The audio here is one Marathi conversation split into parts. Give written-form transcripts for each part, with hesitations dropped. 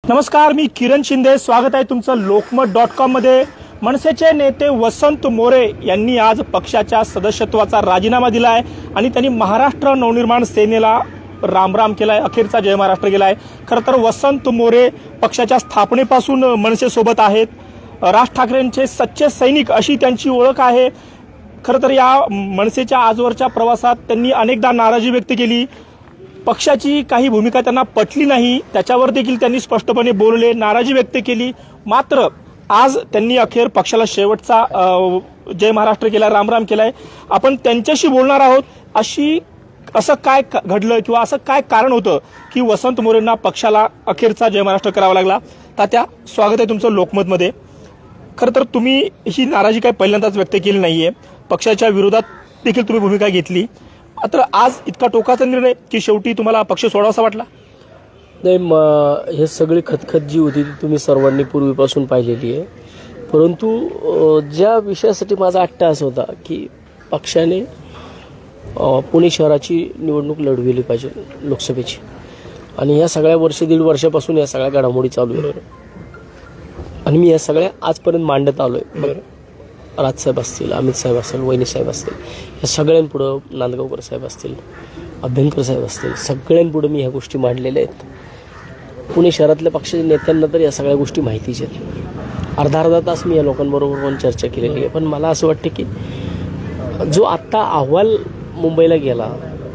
नमस्कार, मी किरण शिंदे. स्वागत आहे तुमचं लोकमत.com मध्ये. मनसेचे नेते वसंत मोरे यांनी आज पक्षाच्या सदस्यत्वाचा राजीनामा दिला आहे आणि त्यांनी महाराष्ट्र नवनिर्माण सेनेला रामराम केलाय, अखेरचा जय महाराष्ट्र केलाय. खरं तर वसंत मोरे पक्षाच्या स्थापनेपासून मनसेसोबत आहेत. राज ठाकरेंचे सच्चे सैनिक अशी त्यांची ओळख आहे. खरं तर या मनसेच्या आजवरच्या प्रवासात त्यांनी अनेकदा नाराजी व्यक्त केली. पक्षाची काही भूमिका त्यांना पटली नाही, त्याच्यावर देखील त्यांनी स्पष्टपणे बोलले, नाराजी व्यक्त केली. मात्र आज त्यांनी अखेर पक्षाला शेवटचा जय महाराष्ट्र केला, रामराम केलाय. आपण त्यांच्याशी बोलणार आहोत. असं काय घडलं किंवा असं काय कारण होतं की वसंत मोरेंना पक्षाला अखेरचा जय महाराष्ट्र करावा लागला. तात्या, स्वागत आहे तुमचं लोकमतमध्ये. खरं तर तुम्ही ही नाराजी काही पहिल्यांदाच व्यक्त केली नाहीये, पक्षाच्या विरोधात देखील तुम्ही भूमिका घेतली. मात्र आज इतका टोकाचा निर्णय की शेवटी तुम्हाला पक्ष सोडावासा वाटला? नाही, हे सगळी खतखत जी होती ती तुम्ही सर्वांनी पूर्वीपासून पाहिलेली आहे. परंतु ज्या विषयासाठी माझा अट्टाहास होता की पक्षाने पुणे शहराची निवडणूक लढविली पाहिजे लोकसभेची, आणि या सगळ्या दीड वर्षापासून या सगळ्या घडामोडी चालू आहे आणि मी या सगळ्या आजपर्यंत मांडत आलोय. राजसाहेब असतील, अमित साहेब असतील, वहिनी साहेब असतील, या सगळ्यांपुढं, नांदगावकर साहेब असतील, अभ्यंकर साहेब असतील, सगळ्यांपुढे मी ह्या गोष्टी मांडलेल्या आहेत. पुणे शहरातल्या पक्षाच्या नेत्यांना तर या सगळ्या गोष्टी माहितीच आहेत. अर्धा तास मी या लोकांबरोबर पण चर्चा केलेली आहे. पण मला असं वाटतं की जो आत्ता अहवाल मुंबईला गेला,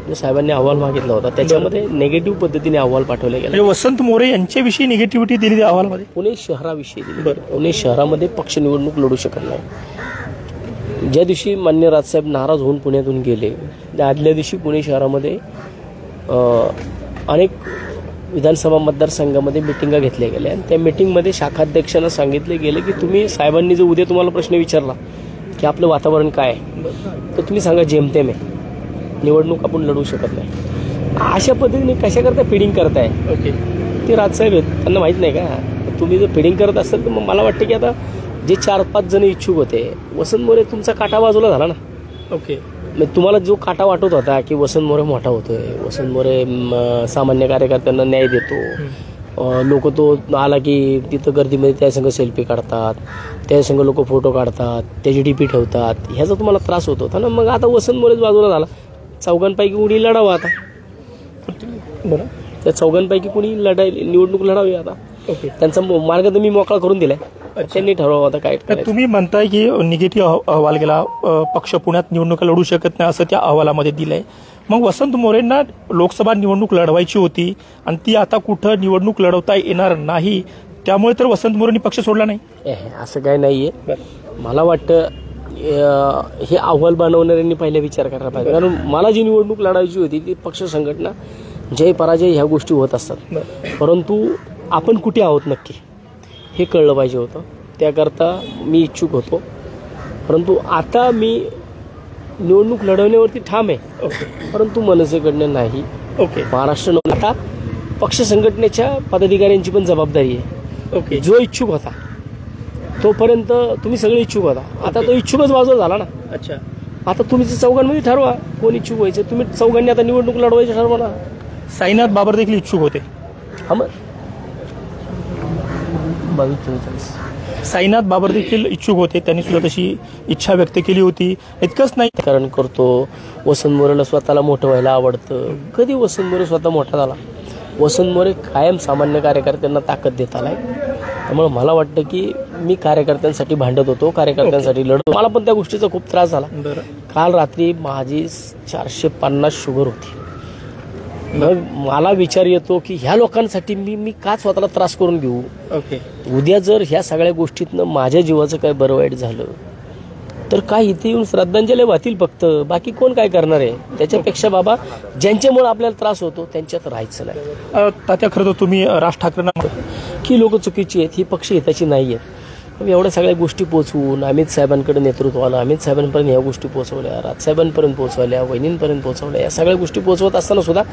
जो साहेबांनी अहवाल मागितला होता, त्याच्यामध्ये निगेटिव्ह पद्धतीने अहवाल पाठवले गेले. वसंत मोरे यांच्याविषयी निगेटिव्हिटी दिली त्या अहवालामध्ये, पुणे शहराविषयी दिली. पुणे शहरामध्ये पक्ष निवडणूक लढू शकत नाही. ज्या दिवशी मान्य राजसाहेब नाराज होऊन पुण्यातून गेले, त्या आदल्या दिवशी पुणे शहरामध्ये अनेक विधानसभा मतदारसंघामध्ये मिटिंगा घेतल्या गेल्या आणि त्या मिटिंगमध्ये शाखाध्यक्षांना सांगितले गेले की तुम्ही साहेबांनी जर उद्या तुम्हाला प्रश्न विचारला की आपलं वातावरण काय आहे, तर तुम्ही सांगा जेमतेम आहे, निवडणूक आपण लढू शकत नाही. अशा पद्धतीने कशा करता फिडिंग करताय? ओके, ते राजसाहेब आहेत, त्यांना माहीत नाही का? तुम्ही जर फिडिंग करत असाल तर मग मला वाटतं की आता जे 4-5 जण इच्छुक होते, वसंत मोरे तुमचा काटा बाजूला झाला ना. ओके, तुम्हाला जो काटा वाटत होता की वसंत मोरे मोठा होतोय, वसंत मोरे सामान्य कार्यकर्त्यांना न्याय देतो, लोक तो आला की तिथं गर्दीमध्ये त्यासंग सेल्फी काढतात, त्यासंग लोक फोटो काढतात, त्याची डीपी ठेवतात, ह्याचा तुम्हाला त्रास होत होता ना. मग आता वसंत मोरेच बाजूला झाला. चौघांपैकी कुणी लढावं आता, बरं, त्या चौघांपैकी कुणी निवडणूक लढावी आता. ओके, त्यांचा मार्ग तर मी मोकळा करून दिलाय, त्यांनी ठरवावं आता काय. तुम्ही म्हणताय की निगेटिव्ह अहवाल गेला, पक्ष पुण्यात निवडणुका लढू शकत नाही असं त्या अहवालामध्ये दिलंय. मग वसंत मोरेंना लोकसभा निवडणूक लढवायची होती आणि ती आता कुठं निवडणूक लढवता येणार नाही, त्यामुळे तर वसंत मोरेंनी पक्ष सोडला नाही? असं काय नाहीये. मला वाटतं हे अहवाल बनवणाऱ्यांनी पहिले विचार करायला पाहिजे. कारण मला जी निवडणूक लढायची होती ती पक्ष संघटना, जय पराजय ह्या गोष्टी होत असतात, परंतु आपण कुठे आहोत नक्की हे कळलं पाहिजे होतं. त्याकरता मी इच्छुक होतो, परंतु आता मी निवडणूक लढवण्यावरती ठाम आहे, परंतु मनसेकडनं नाही. ओके, महाराष्ट्र आता पक्ष संघटनेच्या पदाधिकाऱ्यांची पण जबाबदारी आहे. ओके, जो इच्छुक होता तोपर्यंत तुम्ही सगळे इच्छुक होता, आता तो इच्छुकच बाजूला झाला ना. अच्छा, आता तुम्ही चौघांमध्ये ठरवा कोण इच्छुक व्हायचं. तुम्ही चौघांनी आता निवडणूक लढवायची ठरवा ना. साईनाथ बाबर देखील इच्छुक होते. साईनाथ बाबर देखील इच्छुक होते, त्यांनी सुद्धा तशी इच्छा व्यक्त केली होती. इतकंच नाही, कारण करतो वसंत मोरेला स्वतःला मोठं व्हायला आवडतं. कधी वसंत मोरे स्वतः मोठा झाला? वसंत मोरे कायम सामान्य कार्यकर्त्यांना ताकद देत आलाय. त्यामुळे मला वाटतं की मी कार्यकर्त्यांसाठी भांडत होतो, कार्यकर्त्यांसाठी लढतो. मला पण त्या गोष्टीचा खूप त्रास झाला. काल रात्री माझी 450 शुगर होती. मग मला विचार येतो की ह्या लोकांसाठी मी का स्वतःला त्रास करून घेऊ? ओके, उद्या जर ह्या सगळ्या गोष्टीतनं माझ्या जीवाचं काय बरं वाईट झालं तर काय इथे येऊन श्रद्धांजली वाहतील फक्त, बाकी कोण काय करणार आहे? त्याच्यापेक्षा बाबा ज्यांच्यामुळे आपल्याला त्रास होतो त्यांच्यात राहायचं नाही. तात्या, खरं तर तुम्ही राज ठाकरेंना की लोक चुकीची आहेत, ही पक्ष हिताची नाही आहेत. एवढ्या सगळ्या गोष्टी पोहोचवून अमित साहेबांकडे नेतृत्व आलं, अमित साहेबांपर्यंत ह्या गोष्टी पोहोचवल्या, राजसाहेबांपर्यंत पोहोचवल्या, वहिनींपर्यंत पोहोचवल्या. या सगळ्या गोष्टी पोहोचवत असताना सुद्धा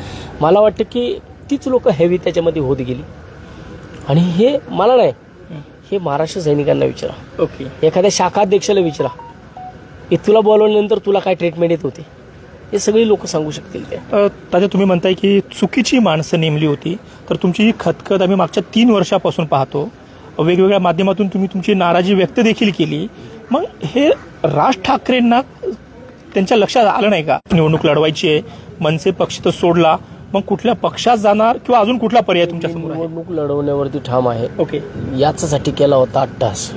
मला वाटतं की तीच लोक हेवी त्याच्यामध्ये होत गेली. आणि हे मला नाही, हे महाराष्ट्र सैनिकांना विचारा. ओके, एखाद्या शाखाध्यक्षाला विचारा की तुला बोलवल्यानंतर तुला काय ट्रीटमेंट येत होती. हे सगळी लोक सांगू शकतील ते. तात्या, तुम्ही म्हणताय की चुकीची माणसं नेमली होती, तर तुमची ही खतखत आम्ही मागच्या 3 वर्षापासून पाहतो. वेगवेगळ्या माध्यमातून तुम्ही तुमची नाराजी व्यक्त देखील केली. मग हे राज ठाकरेंना त्यांच्या लक्षात आलं नाही का निवडणूक लढवायची आहे, मनसे पक्ष तर सोडला, मग कुठल्या पक्षात जाणार किंवा अजून कुठला पर्याय तुमच्या समोर आहे? निवडणूक लढवण्यावरती ठाम आहे. ओके. याच्यासाठी केला होता अट्टहास.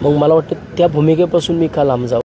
मग मला वाटतं त्या भूमिकेपासून मी का लांब जाऊ.